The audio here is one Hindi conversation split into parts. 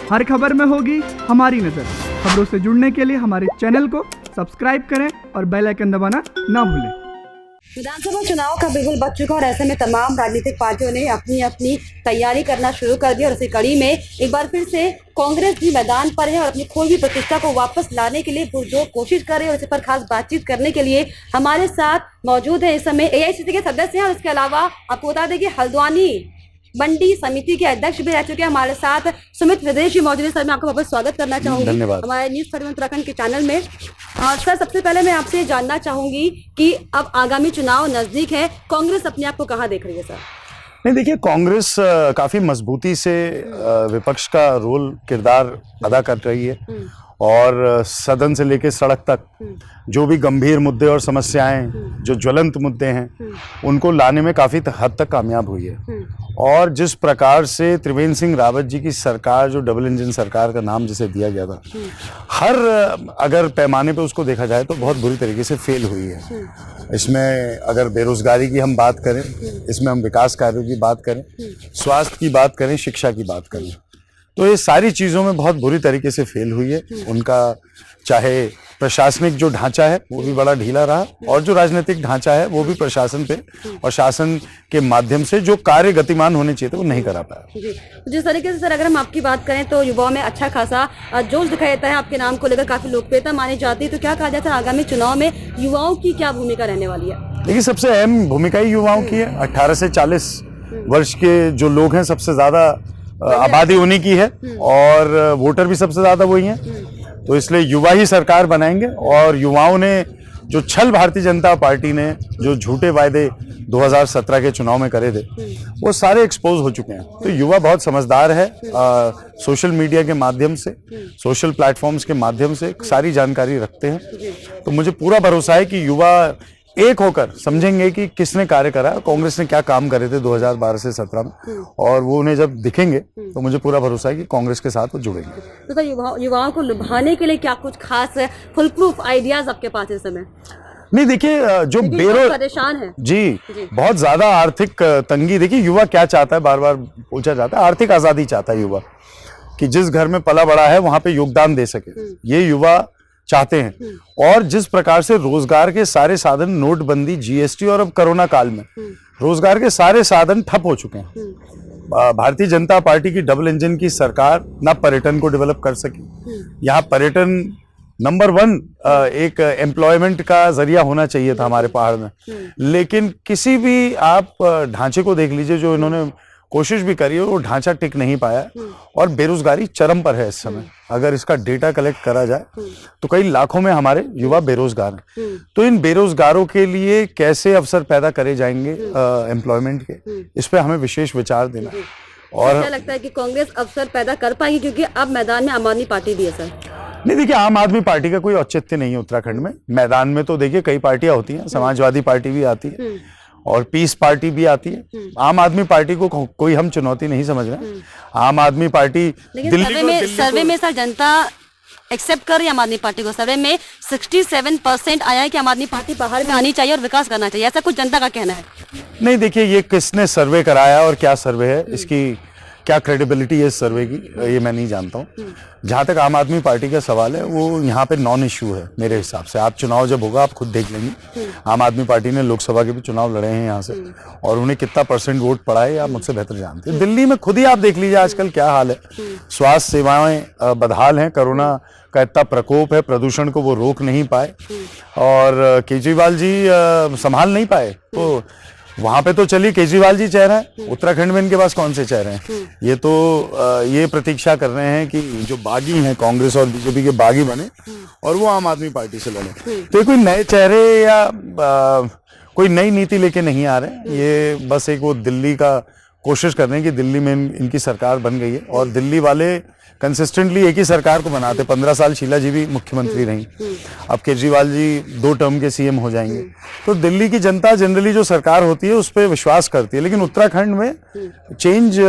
हर खबर में होगी हमारी नज़र। खबरों से जुड़ने के लिए हमारे चैनल को सब्सक्राइब करें और बेल आइकन दबाना ना भूलें। विधानसभा चुनाव का बिगुल बज चुका और ऐसे में तमाम राजनीतिक पार्टियों ने अपनी अपनी तैयारी करना शुरू कर दी और इसी कड़ी में एक बार फिर से कांग्रेस भी मैदान पर है और अपनी खोई हुई प्रतिष्ठा को वापस लाने के लिए पुरजोर कोशिश कर रही है और इस पर खास बातचीत करने के लिए हमारे साथ मौजूद है इस समय एआईसीसी के सदस्य हैं और इसके अलावा आपको बता दें कि हल्द्वानी मंडी समिति के अध्यक्ष भी रह चुके हैं हमारे साथ सुमित विदेशी मौजूद है। सर मैं आपका वापस स्वागत करना चाहूंगी हमारे न्यूज 31 उत्तराखंड के चैनल में। और सर सबसे पहले मैं आपसे जानना चाहूंगी कि अब आगामी चुनाव नजदीक है, कांग्रेस अपने आप को कहाँ देख रही है सर? नहीं देखिए, कांग्रेस काफी मजबूती से विपक्ष का रोल किरदार अदा कर रही है और सदन से लेकर सड़क तक जो भी गंभीर मुद्दे और समस्याएं जो ज्वलंत मुद्दे हैं उनको लाने में काफी हद तक कामयाब हुई है। और जिस प्रकार से त्रिवेंद्र सिंह रावत जी की सरकार, जो डबल इंजन सरकार का नाम जिसे दिया गया था, हर अगर पैमाने पे उसको देखा जाए तो बहुत बुरी तरीके से फेल हुई है। इसमें अगर बेरोजगारी की हम बात करें, इसमें हम विकास कार्यों की बात करें, स्वास्थ्य की बात करें, शिक्षा की बात करें, तो ये सारी चीज़ों में बहुत बुरी तरीके से फेल हुई है। उनका चाहे प्रशासनिक जो ढांचा है वो भी बड़ा ढीला रहा और जो राजनीतिक ढांचा है वो भी प्रशासन पे और शासन के माध्यम से जो कार्य गतिमान होने चाहिए थे वो नहीं करा पाया। जी, जिस तरीके से सर अगर हम आपकी बात करें तो युवाओं में अच्छा खासा जोश दिखाई देता है, आपके नाम को लेकर काफी लोकप्रियता मानी जाती है, तो क्या कहा जाता है आगामी चुनाव में युवाओं की क्या भूमिका रहने वाली है? देखिए, सबसे अहम भूमिका ही युवाओं की है। 18 से 40 वर्ष के जो लोग हैं सबसे ज्यादा आबादी उन्हीं की है और वोटर भी सबसे ज्यादा वही हैं, तो इसलिए युवा ही सरकार बनाएंगे। और युवाओं ने जो छल भारतीय जनता पार्टी ने जो झूठे वायदे 2017 के चुनाव में करे थे वो सारे एक्सपोज हो चुके हैं। तो युवा बहुत समझदार है, सोशल मीडिया के माध्यम से, सोशल प्लेटफॉर्म्स के माध्यम से सारी जानकारी रखते हैं। तो मुझे पूरा भरोसा है कि युवा एक होकर समझेंगे कि किसने कार्य करा, कांग्रेस ने क्या काम करे थे 2012 से 17 में, और वो उन्हें जब दिखेंगे तो मुझे पूरा भरोसा है कि कांग्रेस के साथ वो जुड़ेंगे। तो सर युवाओं को लुभाने के लिए क्या कुछ खास फुल प्रूफ आइडियाज आपके पास इस समय? नहीं देखिए, जो परेशान है जी बहुत ज्यादा आर्थिक तंगी, देखिए युवा क्या चाहता है, बार बार पूछा जाता है, आर्थिक आजादी चाहता है युवा, कि जिस घर में पला बड़ा है वहां पे योगदान दे सके, ये युवा चाहते हैं। और जिस प्रकार से रोजगार के सारे साधन, नोटबंदी, जीएसटी और अब कोरोना काल में रोजगार के सारे साधन ठप हो चुके हैं। भारतीय जनता पार्टी की डबल इंजन की सरकार ना पर्यटन को डेवलप कर सकी। यहाँ पर्यटन नंबर 1 एक एम्प्लॉयमेंट का जरिया होना चाहिए था हमारे पहाड़ में, लेकिन किसी भी आप ढांचे को देख लीजिए जो इन्होंने कोशिश भी करी है वो ढांचा टिक नहीं पाया और बेरोजगारी चरम पर है इस समय। अगर इसका डेटा कलेक्ट करा जाए तो कई लाखों में हमारे युवा बेरोजगार हैं। तो इन बेरोजगारों के लिए कैसे अवसर पैदा करे जाएंगे एम्प्लॉयमेंट के, इस पे हमें विशेष विचार देना है। और क्या लगता है कि कांग्रेस अवसर पैदा कर पाएगी, क्योंकि अब मैदान में आम आदमी पार्टी भी है सर? नहीं देखिए, आम आदमी पार्टी का कोई औचित्य नहीं है उत्तराखंड में। मैदान में तो देखिए कई पार्टियां होती हैं, समाजवादी पार्टी भी आती है और पीस पार्टी भी आती है। आम आदमी पार्टी को कोई हम चुनौती नहीं समझ रहे। आम आदमी पार्टी सर्वे में सर जनता एक्सेप्ट कर रही है आम आदमी पार्टी को। सर्वे में 67% आया है कि आम आदमी पार्टी बाहर में आनी चाहिए और विकास करना चाहिए, ऐसा कुछ जनता का कहना है। नहीं देखिए, ये किसने सर्वे कराया और क्या सर्वे है, इसकी क्या क्रेडिबिलिटी है इस सर्वे की, ये मैं नहीं जानता हूँ। जहाँ तक आम आदमी पार्टी का सवाल है वो यहाँ पे नॉन इश्यू है मेरे हिसाब से। आप चुनाव जब होगा आप खुद देख लेंगे। आम आदमी पार्टी ने लोकसभा के भी चुनाव लड़े हैं यहाँ से और उन्हें कितना % वोट पड़ा है आप मुझसे बेहतर जानते हैं। दिल्ली में खुद ही आप देख लीजिए आजकल क्या हाल है, स्वास्थ्य सेवाएं बदहाल हैं, कोरोना का इतना प्रकोप है, प्रदूषण को वो रोक नहीं पाए और केजरीवाल जी संभाल नहीं पाए। तो वहां पे तो चलिए केजरीवाल जी चेहरा है, उत्तराखंड में इनके पास कौन से चेहरे हैं? ये तो ये प्रतीक्षा कर रहे हैं कि जो बागी हैं कांग्रेस और बीजेपी के बागी बने और वो आम आदमी पार्टी से लड़े। तो कोई नए चेहरे या कोई नई नीति लेके नहीं आ रहे, ये बस एक वो दिल्ली का कोशिश कर रहे हैं कि दिल्ली में इनकी सरकार बन गई है और दिल्ली वाले कंसिस्टेंटली एक ही सरकार को बनाते। 15 साल शीला जी भी मुख्यमंत्री रही, अब केजरीवाल जी 2 टर्म के सीएम हो जाएंगे। तो दिल्ली की जनता जनरली जो सरकार होती है उस पर विश्वास करती है, लेकिन उत्तराखंड में चेंज,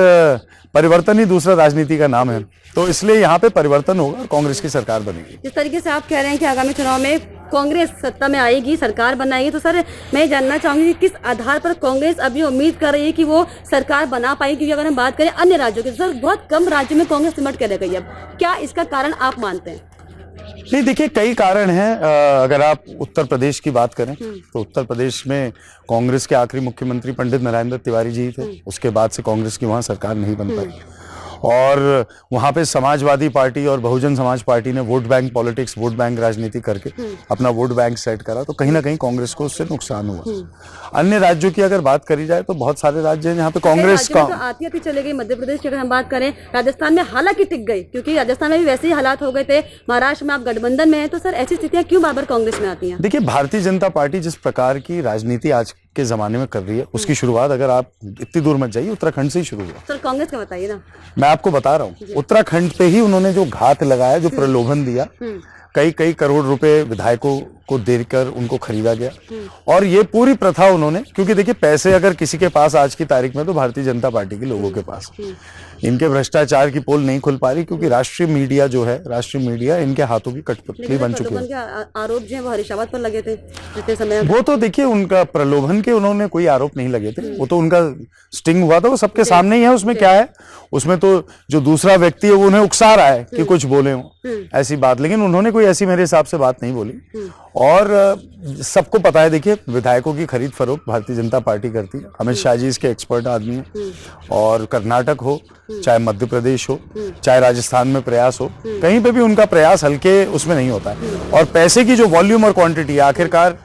परिवर्तन ही दूसरा राजनीति का नाम है। तो इसलिए यहाँ पे परिवर्तन होगा और कांग्रेस की सरकार बनेगी। जिस तरीके से आप कह रहे हैं कि आगामी चुनाव में कांग्रेस सत्ता में आएगी, सरकार बनाएगी, तो सर मैं जानना चाहूंगी कि किस आधार पर कांग्रेस अभी उम्मीद कर रही है कि वो सरकार बना पाएगी? क्योंकि अगर हम बात करें अन्य राज्यों की, सर बहुत कम राज्यों में कांग्रेस सिमट कर रह गई। अब क्या इसका कारण आप मानते हैं? नहीं, देखिए कई कारण हैं। अगर आप उत्तर प्रदेश की बात करें तो उत्तर प्रदेश में कांग्रेस के आखिरी मुख्यमंत्री पंडित नरेंद्र तिवारी जी थे। उसके बाद से कांग्रेस की वहां सरकार नहीं बन पाई और वहां पे समाजवादी पार्टी और बहुजन समाज पार्टी ने vote bank politics, vote bank राजनीति करके अपना वोट बैंक सेट करा, तो कहीं ना कहीं कांग्रेस को उससे नुकसान हुआ। अन्य राज्यों की अगर बात करी जाए तो बहुत सारे राज्य हैं जहाँ पे कांग्रेस का तो आती आती चले गई। मध्य प्रदेश की अगर हम बात करें, राजस्थान में हालांकि टिक गई, क्योंकि राजस्थान में भी वैसे ही हालात हो गए थे। महाराष्ट्र में आप गठबंधन में है, तो सर ऐसी स्थितियां क्यों बार बार कांग्रेस में आती हैं? देखिए, भारतीय जनता पार्टी जिस प्रकार की राजनीति आज के जमाने में कर रही है, उसकी शुरुआत अगर आप इतनी दूर मत जाइए, उत्तराखंड से ही शुरू हुआ। सर कांग्रेस का बताइए ना। मैं आपको बता रहा हूँ, उत्तराखंड पे ही उन्होंने जो घात लगाया, जो प्रलोभन दिया, कई करोड़ रुपए विधायकों को देकर उनको खरीदा गया और ये पूरी प्रथा उन्होंने, क्योंकि देखिए पैसे अगर किसी के पास आज की तारीख में तो भारतीय जनता पार्टी के लोगों के पास, इनके भ्रष्टाचार की पोल नहीं खुल पा रही क्योंकि राष्ट्रीय मीडिया जो है, राष्ट्रीय मीडिया इनके हाथों की कठपुतली बन चुकी है। आरोप जो है वो हरीशावत पर लगे थे जितने समय। वो तो देखिए उनका प्रलोभन के उन्होंने कोई आरोप नहीं लगे थे, वो तो उनका स्टिंग हुआ था, वो सबके सामने ही है। उसमें क्या है, उसमें तो जो दूसरा व्यक्ति है वो उन्हें उकसा रहा है कि कुछ बोले हो ऐसी बात, लेकिन उन्होंने कोई ऐसी मेरे हिसाब से बात नहीं बोली। और सबको पता है, देखिए विधायकों की खरीद फरोख्त भारतीय जनता पार्टी करती है। अमित शाह जी इसके एक्सपर्ट आदमी हैं और कर्नाटक हो, चाहे मध्य प्रदेश हो, चाहे राजस्थान में प्रयास हो, कहीं पे भी उनका प्रयास हल्के उसमें नहीं होता है। और पैसे की जो वॉल्यूम और क्वांटिटी है, आखिरकार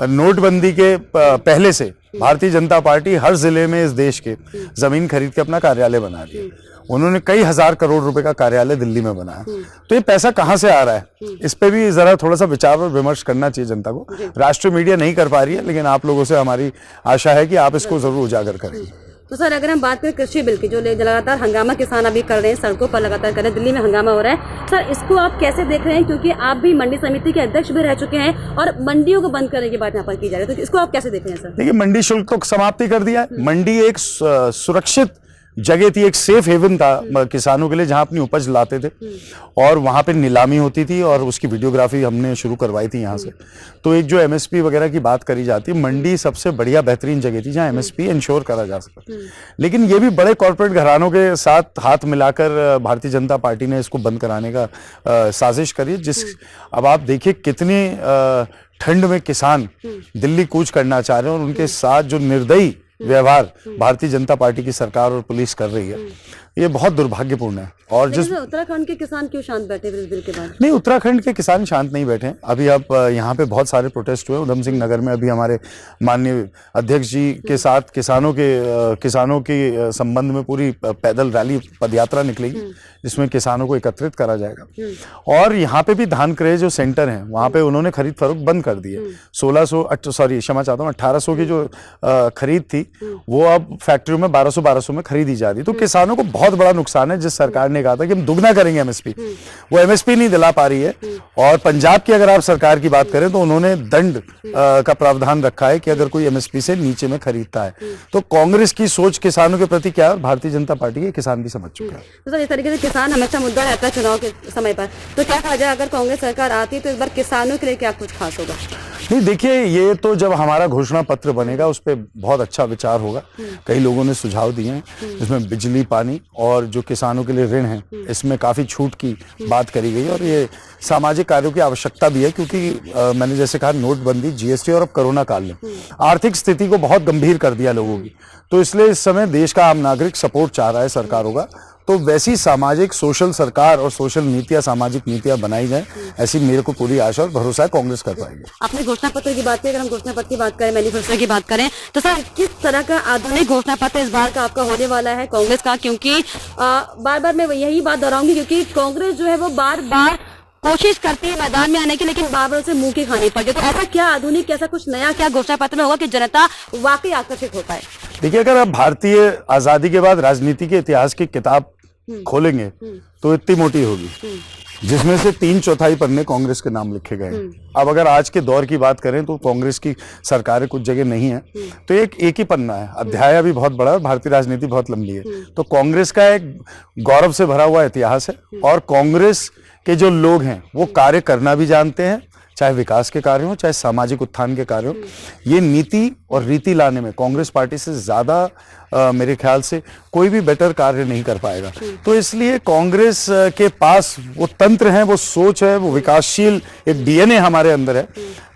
नोटबंदी के पहले से भारतीय जनता पार्टी हर जिले में इस देश के जमीन खरीद के अपना कार्यालय बना रही है। उन्होंने कई हजार करोड़ रुपए का कार्यालय दिल्ली में बनाया, तो ये पैसा कहां से आ रहा है, इस पे भी जरा थोड़ा सा विचार और विमर्श करना चाहिए जनता को। राष्ट्रीय मीडिया नहीं कर पा रही है, लेकिन आप लोगों से हमारी आशा है कि आप इसको जरूर उजागर करेंगे। तो सर अगर हम बात करें कृषि बिल की, जो लगातार हंगामा किसान अभी कर रहे हैं, सड़कों पर लगातार कर रहे हैं, दिल्ली में हंगामा हो रहा है, सर इसको आप कैसे देख रहे हैं? क्योंकि आप भी मंडी समिति के अध्यक्ष भी रह चुके हैं और मंडियों को बंद करने की बात यहाँ पर की जा रही है, तो इसको आप कैसे देख रहे हैं सर? देखिए, मंडी शुल्क तो समाप्ति कर दिया है। मंडी एक सुरक्षित जगह थी, एक सेफ हेवन था किसानों के लिए, जहां अपनी उपज लाते थे और वहां पे नीलामी होती थी और उसकी वीडियोग्राफी हमने शुरू करवाई थी यहाँ से। तो एक जो एमएसपी वगैरह की बात करी जाती है, मंडी सबसे बढ़िया बेहतरीन जगह थी जहां एमएसपी इंश्योर करा जा सका। लेकिन ये भी बड़े कॉर्पोरेट घरानों के साथ हाथ मिलाकर भारतीय जनता पार्टी ने इसको बंद कराने का साजिश करी। अब आप देखिए कितने ठंड में किसान दिल्ली कूच करना चाह रहे हैं और उनके साथ जो निर्दयी व्यवहार भारतीय जनता पार्टी की सरकार और पुलिस कर रही है, ये बहुत दुर्भाग्यपूर्ण है। और जिस उत्तराखंड के किसान क्यों शांत बैठे इस बिल के बाद? नहीं, उत्तराखंड के किसान शांत नहीं बैठे हैं। अभी आप यहाँ पे बहुत सारे प्रोटेस्ट हुए। उधम सिंह नगर में अभी हमारे माननीय अध्यक्ष जी के साथ किसानों के संबंध में पूरी पैदल रैली, पदयात्रा निकलेगी, जिसमें किसानों को एकत्रित करा जाएगा। और यहाँ पे भी धान क्रय जो सेंटर हैं, वहाँ पे उन्होंने खरीद फरोख्त बंद कर दी है। 1800 की जो खरीद थी वो अब फैक्ट्रियों में 1200 में खरीदी जा रही। तो किसानों को बहुत बड़ा नुकसान है। जिस सरकार ने कहा था कि हम दुगना करेंगे एमएसपी, वो एमएसपी नहीं दिला पा रही है। और पंजाब की अगर आप सरकार की बात करें तो उन्होंने दंड का प्रावधान रखा है कि अगर कोई एमएसपी से नीचे में खरीदता है। तो कांग्रेस की सोच किसानों के प्रति क्या है, भारतीय जनता पार्टी के किसान भी समझ चुके हैं। तो सर इस तरीके से किसान हमेशा मुद्दा रहता है चुनाव के समय पर, तो क्या कहा जाए अगर कांग्रेस सरकार आती तो इस बार किसानों के लिए क्या कुछ खास होगा? नहीं, देखिए ये तो जब हमारा घोषणा पत्र बनेगा उस पर बहुत अच्छा विचार होगा। कई लोगों ने सुझाव दिए हैं, जिसमें बिजली, पानी और जो किसानों के लिए ऋण है, इसमें काफी छूट की बात करी गई। और ये सामाजिक कार्यों की आवश्यकता भी है, क्योंकि मैंने जैसे कहा, नोटबंदी, जीएसटी और अब कोरोना काल में आर्थिक स्थिति को बहुत गंभीर कर दिया लोगों की। तो इसलिए इस समय देश का आम नागरिक सपोर्ट चाह रहा है सरकारों का। तो वैसी सामाजिक सोशल सरकार और सोशल नीतियां, सामाजिक नीतियां बनाई जाए, ऐसी मेरे को पूरी आशा और भरोसा है कांग्रेस कर पाएगी। आपने घोषणा पत्र की बात की, अगर हम घोषणा पत्र की बात करें, मैनिफेस्टो की बात करें, तो सर किस तरह का आधुनिक घोषणा पत्र इस बार का आपका होने वाला है कांग्रेस का? क्योंकि बार बार मैं यही बात दोहराऊंगी, क्योंकि कांग्रेस जो है वो बार बार कोशिश करती है मैदान में आने की, लेकिन बार बार उसे मुंह की खानी पड़ती है। तो ऐसा क्या आधुनिक, ऐसा कुछ नया क्या घोषणा पत्र में होगा कि जनता वाकई आकर्षित हो पाए? देखिए, अगर आप भारतीय आजादी के बाद राजनीति के इतिहास की किताब खोलेंगे तो इतनी मोटी होगी, जिसमें से 3/4 पन्ने कांग्रेस के नाम लिखे गए। अब अगर आज के दौर की बात करें तो कांग्रेस की सरकारें कुछ जगह नहीं है, तो एक ही पन्ना है। अध्याय अभी बहुत बड़ा है, भारतीय राजनीति बहुत लंबी है। तो कांग्रेस का एक गौरव से भरा हुआ इतिहास है और कांग्रेस के जो लोग हैं वो कार्य करना भी जानते हैं, चाहे विकास के कार्य हो, चाहे सामाजिक उत्थान के कार्य हो, ये नीति और रीति लाने में कांग्रेस पार्टी से ज्यादा मेरे ख्याल से कोई भी बेटर कार्य नहीं कर पाएगा। तो इसलिए कांग्रेस के पास वो तंत्र है, वो सोच है, वो विकासशील एक डीएनए हमारे अंदर है,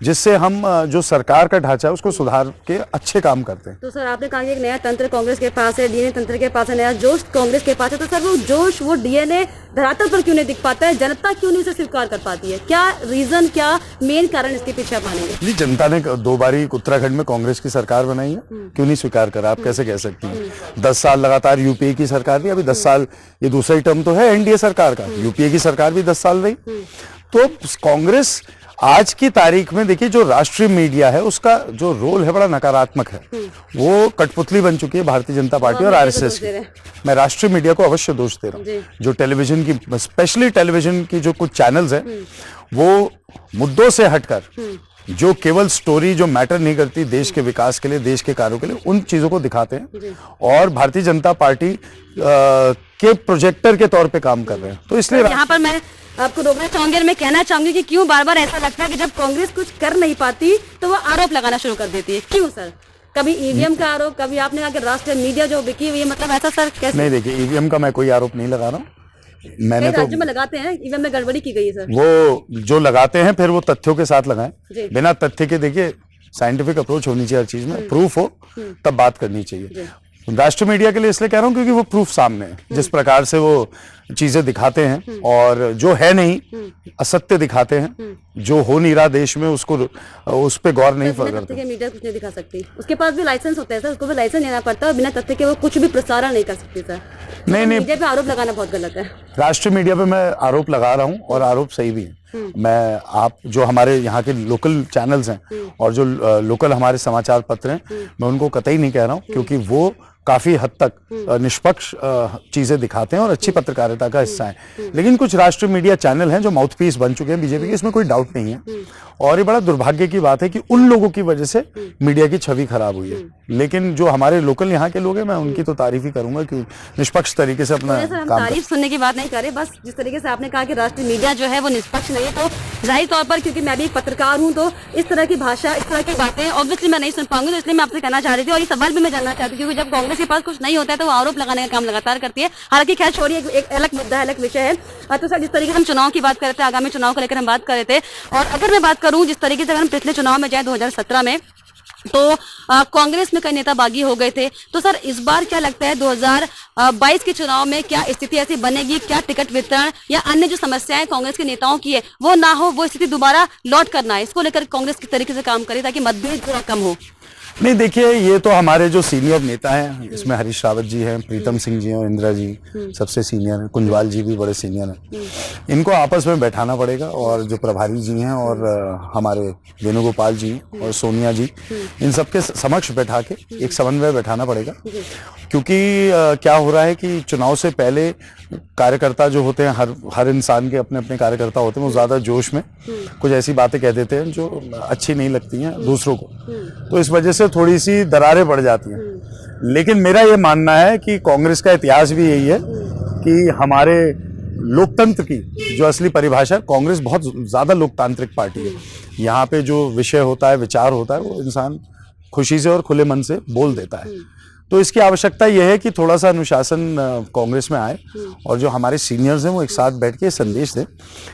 जिससे हम जो सरकार का ढांचा है उसको सुधार के अच्छे काम करते हैं। तो सर आपने कहा कि एक नया तंत्र कांग्रेस के पास है, डीएनए तंत्र के पास है, नया जोश कांग्रेस के पास है, तो सर वो जोश, वो डीएनए धरातल पर क्यों नहीं दिख पाता है? जनता क्यों नहीं उसे स्वीकार कर पाती है? क्या रीजन, क्या मेन कारण इसके पीछे आप मानेंगे? जी, जनता ने 2 बारी उत्तराखंड में कांग्रेस की सरकार बनाई है, क्यों नहीं स्वीकार करा? आप कैसे कह सकती हैं? 10 साल लगातार यूपीए की सरकार रही, अभी 10 साल, ये दूसरा ही टर्म तो है एनडीए सरकार का, यूपीए की सरकार भी 10 साल रही। तो कांग्रेस आज की तारीख में देखिए, जो राष्ट्रीय मीडिया है उसका जो रोल है बड़ा नकारात्मक है, वो कठपुतली बन चुकी है भारतीय जनता पार्टी और आरएसएस की। मैं राष्ट्रीय मीडिया को अवश्य दोष दे रहा हूँ। जो टेलीविजन की, स्पेशली टेलीविजन की जो कुछ चैनल्स हैं, वो मुद्दों से हटकर जो केवल स्टोरी जो मैटर नहीं करती देश के विकास के लिए, देश के कार्यों के लिए, उन चीजों को दिखाते हैं और भारतीय जनता पार्टी के प्रोजेक्टर के तौर पे काम कर रहे हैं। तो इसलिए यहाँ पर मैं आपको रोकना चाहूंगी और मैं कहना चाहूंगी कि क्यों बार बार ऐसा लगता है कि जब कांग्रेस कुछ कर नहीं पाती तो वो आरोप लगाना शुरू कर देती है? क्यों सर? कभी ईवीएम का आरोप, कभी आपने कहा कि राष्ट्रीय मीडिया जो बिकी हुई है, मतलब ऐसा सर कैसे? नहीं, देखिए, ईवीएम का मैं कोई आरोप नहीं लगा रहा हूँ। मैंने तो राज्यों में लगाते हैं ईवीएम में गड़बड़ी की गई है सर। वो जो लगाते हैं फिर वो तथ्यों के साथ लगाएं, बिना तथ्य के। देखिए, साइंटिफिक अप्रोच होनी चाहिए हर चीज में, प्रूफ हो तब बात करनी चाहिए। राष्ट्रीय मीडिया के लिए इसलिए कह रहा हूँ क्योंकि वो प्रूफ सामने है, जिस प्रकार से वो चीजें दिखाते हैं और जो है नहीं, असत्य दिखाते हैं, जो हो नहीं रहा देश में, उसको उस पे गौर नहीं करते। मीडिया कुछ नहीं दिखा सकती, उसके पास भी लाइसेंस होता है सर, उसको भी लाइसेंस लेना पड़ता है, बिना तथ्य के वो कुछ भी प्रसारण नहीं कर सकती सर। नहीं, मीडिया पे आरोप लगाना बहुत गलत है। राष्ट्रीय मीडिया पे मैं आरोप लगा रहा हूँ और आरोप सही भी है। मैं, आप जो हमारे यहाँ के लोकल चैनल्स हैं और जो लोकल हमारे समाचार पत्र हैं, मैं उनको कतई नहीं कह रहा हूँ, क्योंकि वो काफी हद तक निष्पक्ष चीजें दिखाते हैं और अच्छी पत्रकारिता का हिस्सा है। लेकिन कुछ राष्ट्रीय मीडिया चैनल हैं जो माउथपीस बन चुके हैं बीजेपी के, इसमें कोई डाउट नहीं है। और ये बड़ा दुर्भाग्य की बात है कि उन लोगों की वजह से मीडिया की छवि खराब हुई है। लेकिन जो हमारे लोकल यहाँ के लोग हैं, मैं उनकी तो तारीफ ही करूंगा कि निष्पक्ष तरीके से अपना काम। तारीफ सुनने की बात नहीं कर रहे, बस जिस तरीके से आपने कहा कि राष्ट्रीय मीडिया जो है वो निष्पक्ष नहीं है, तो जाहिर तौर पर, क्योंकि मैं भी एक पत्रकार हूँ, तो इस तरह की भाषा, इस तरह की बातें ऑब्वियसली मैं नहीं सुन पाऊंगी। तो इसलिए मैं आपसे कहना चाह रही थी, और ये सवाल भी मैं जानना चाहती हूँ, क्योंकि जब कांग्रेस के पास कुछ नहीं होता है तो वो आरोप लगाने का काम लगातार करती है। हालांकि खैर छोड़िए, एक अलग मुद्दा है, अलग विषय है। तो सर, जिस तरीके से हम चुनाव की बात कर रहे थे, आगामी चुनाव को लेकर हम बात कर रहे थे, और अगर मैं बात करूं जिस तरीके से हम पिछले चुनाव में जाए 2017 में, तो कांग्रेस में कई नेता बागी हो गए थे। तो सर, इस बार क्या लगता है 2022 के चुनाव में क्या स्थिति ऐसी बनेगी? क्या टिकट वितरण या अन्य जो समस्याएं कांग्रेस के नेताओं की है वो ना हो, वो स्थिति दोबारा लौट करना है, इसको लेकर कांग्रेस किस तरीके से काम करे ताकि मतभेद थोड़ा कम हो? नहीं, देखिए, ये तो हमारे जो सीनियर नेता हैं, इसमें हरीश रावत जी हैं, प्रीतम सिंह जी हैं, इंदिरा जी सबसे सीनियर हैं, कुंजवाल जी भी बड़े सीनियर हैं। इनको आपस में बैठाना पड़ेगा, और जो प्रभारी जी हैं और हमारे वेणुगोपाल जी और सोनिया जी, इन सबके समक्ष बैठा के एक समन्वय बैठाना पड़ेगा। क्योंकि क्या हो रहा है कि चुनाव से पहले कार्यकर्ता जो होते हैं, हर इंसान के अपने अपने कार्यकर्ता होते हैं, वो ज्यादा जोश में कुछ ऐसी बातें कह देते हैं जो अच्छी नहीं लगती हैं दूसरों को, तो इस वजह से थोड़ी सी दरारें पड़ जाती हैं। लेकिन मेरा ये मानना है कि कांग्रेस का इतिहास भी यही है कि हमारे लोकतंत्र की जो असली परिभाषा, कांग्रेस बहुत ज्यादा लोकतांत्रिक पार्टी है। यहाँ पे जो विषय होता है, विचार होता है, वो इंसान खुशी से और खुले मन से बोल देता है। तो इसकी आवश्यकता यह है कि थोड़ा सा अनुशासन कांग्रेस में आए, और जो हमारे सीनियर्स हैं वो एक साथ बैठ के संदेश दें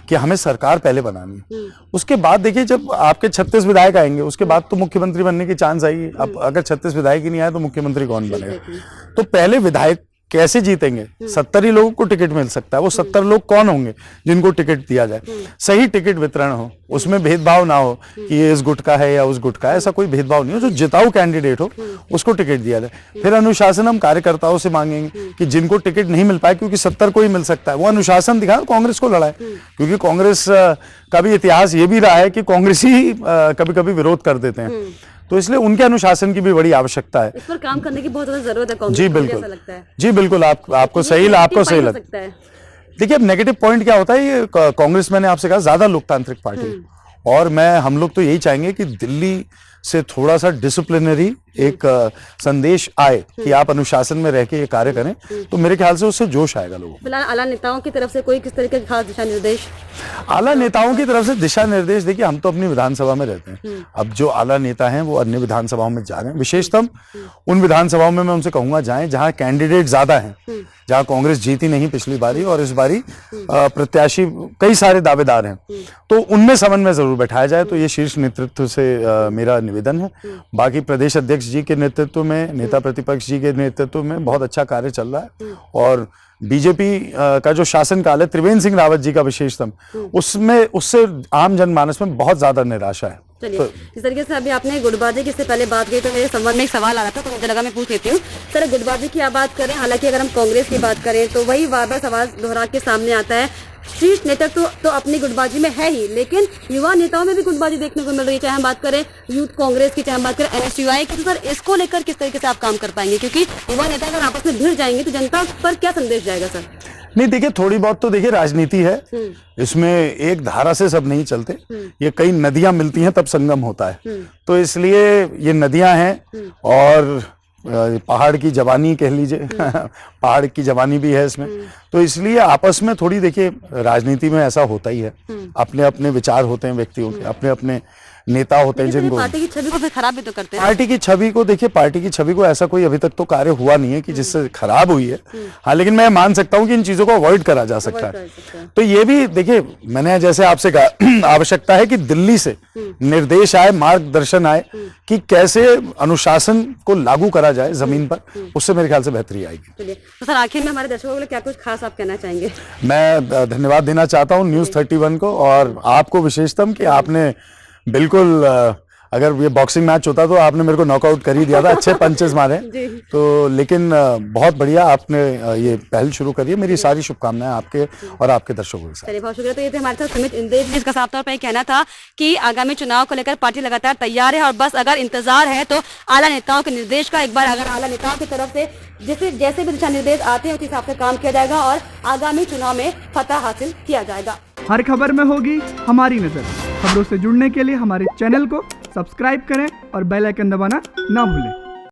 कि हमें सरकार पहले बनानी है। उसके बाद देखिए, जब आपके 36 विधायक आएंगे, उसके बाद तो मुख्यमंत्री बनने की चांस आएगी। अब अगर 36 विधायक ही नहीं आए तो मुख्यमंत्री कौन बनेगा? तो पहले विधायक कैसे जीतेंगे? 70 ही लोगों को टिकट मिल सकता है। वो 70 लोग कौन होंगे जिनको टिकट दिया जाए? सही टिकट वितरण हो, उसमें भेदभाव ना हो कि ये इस गुट का है या उस गुट का है, ऐसा कोई भेदभाव नहीं हो। जो जिताऊ कैंडिडेट हो उसको टिकट दिया जाए। फिर अनुशासन हम कार्यकर्ताओं से मांगेंगे कि जिनको टिकट नहीं मिल पाए, क्योंकि 70 को ही मिल सकता है, वो अनुशासन दिखाए, कांग्रेस को लड़ाए। क्योंकि कांग्रेस का भी इतिहास ये भी रहा है कि कांग्रेसी कभी कभी विरोध कर देते हैं, तो इसलिए उनके अनुशासन की भी बड़ी आवश्यकता है। इस पर काम करने की बहुत ज्यादा जरूरत है कांग्रेस जी को, बिल्कुल, ऐसा लगता है। जी बिल्कुल, आपको सही लगता है। देखिए, अब नेगेटिव पॉइंट क्या होता है, ये कांग्रेस, मैंने आपसे कहा, ज्यादा लोकतांत्रिक पार्टी, और हम लोग तो यही चाहेंगे कि दिल्ली से थोड़ा सा डिसिप्लिनरी एक संदेश आए कि आप अनुशासन में रह के ये कार्य करें, तो मेरे ख्याल से उससे जोश आएगा लोगों को। फिलहाल आला नेताओं की तरफ से कोई किस तरीके के खास दिशा निर्देश? आला नेताओं की तरफ से दिशा निर्देश, देखिए हम तो अपनी विधानसभा में रहते हैं, अब जो आला नेता हैं वो अन्य विधानसभाओं में जा रहे हैं, विशेषतः उन विधानसभाओं में मैं उनसे कहूंगा जाएं जहां कैंडिडेट ज्यादा हैं, जहां कांग्रेस जीती नहीं पिछली बारी और इस बारी प्रत्याशी कई सारे दावेदार हैं, तो उनमें समन्वय जरूर बैठाया जाए। तो ये शीर्ष नेतृत्व से मेरा निवेदन है। बाकी प्रदेश अध्यक्ष जी के नेतृत्व में, नेता प्रतिपक्ष जी के नेतृत्व में बहुत अच्छा कार्य चल रहा है और बीजेपी का जो शासनकाल है त्रिवेंद्र सिंह रावत जी का विशेषतम, उससे आम जनमानस में बहुत ज्यादा निराशा है। चलिए, इस तरीके से अभी आपने गुटबाजी की से पहले बात की तो मेरे संबंध में एक सवाल आ रहा था, तो मुझे लगा मैं पूछ लेती हूँ। सर, गुटबाजी की आप बात करें, हालांकि अगर हम कांग्रेस की बात करें तो वही बार बार सवाल दोहरा के सामने आता है, शीर्ष नेतृत्व तो अपनी गुटबाजी में है ही, लेकिन युवा नेताओं में भी गुटबाजी देखने को मिल रही है। चाहे हम बात करें यूथ कांग्रेस की, चाहे हम बात करें NSUI की, तो सर इसको लेकर किस तरीके से आप काम कर पाएंगे? क्योंकि युवा नेता अगर आपस में भिड़ जाएंगे तो जनता पर क्या संदेश जाएगा सर? नहीं, देखिए थोड़ी बहुत तो देखिए राजनीति है, इसमें एक धारा से सब नहीं चलते, ये कई नदियां मिलती हैं तब संगम होता है, तो इसलिए ये नदियां हैं और पहाड़ की जवानी कह लीजिए पहाड़ की जवानी भी है इसमें, तो इसलिए आपस में थोड़ी, देखिए राजनीति में ऐसा होता ही है, अपने अपने विचार होते हैं व्यक्तियों के, अपने अपने नेता होते हैं जिनको पार्टी की छवि को फिर खराब भी तो करते हैं। पार्टी की छवि को, देखिए पार्टी की छवि को ऐसा कोई अभी तक तो कार्य हुआ नहीं है कि जिससे खराब हुई है। हाँ, लेकिन मैं मान सकता हूं कि इन चीजों को अवॉइड करा जा सकता है। तो ये भी देखिए, मैंने जैसे आपसे कहा आवश्यकता है कि दिल्ली से निर्देश आए, मार्गदर्शन आए कि कैसे अनुशासन को लागू करा जाए जमीन पर, उससे मेरे ख्याल से बेहतरी आएगी। चलिए, तो सर आखिर में हमारे दर्शकों के लिए क्या कुछ खास आप कहना चाहेंगे? मैं धन्यवाद देना चाहता हूँ News 31 को और आपको विशेषतम कि आपने बिल्कुल, अगर ये बॉक्सिंग मैच होता तो आपने मेरे को नॉकआउट कर ही दिया था, अच्छे पंचेस मारे तो, लेकिन बहुत बढ़िया आपने ये पहल शुरू करी है। मेरी सारी शुभकामनाएं आपके और आपके दर्शकों के साथ। चलिए, बहुत शुक्रिया। तो ये थे हमारे साथ सुमित इंद्रेश, जिसका साफ तौर पर ये कहना था कि आगामी चुनाव को लेकर पार्टी लगातार तैयार है और बस अगर इंतजार है तो आला नेताओं के निर्देश का। एक बार अगर आला नेताओं की तरफ से जैसे भी दिशा निर्देश आते हैं उस हिसाब से काम किया जाएगा और आगामी चुनाव में फतह हासिल किया जाएगा। हर खबर में होगी हमारी नजर। खबरों से जुड़ने के लिए हमारे चैनल को सब्सक्राइब करें और बेल आइकन दबाना ना भूलें।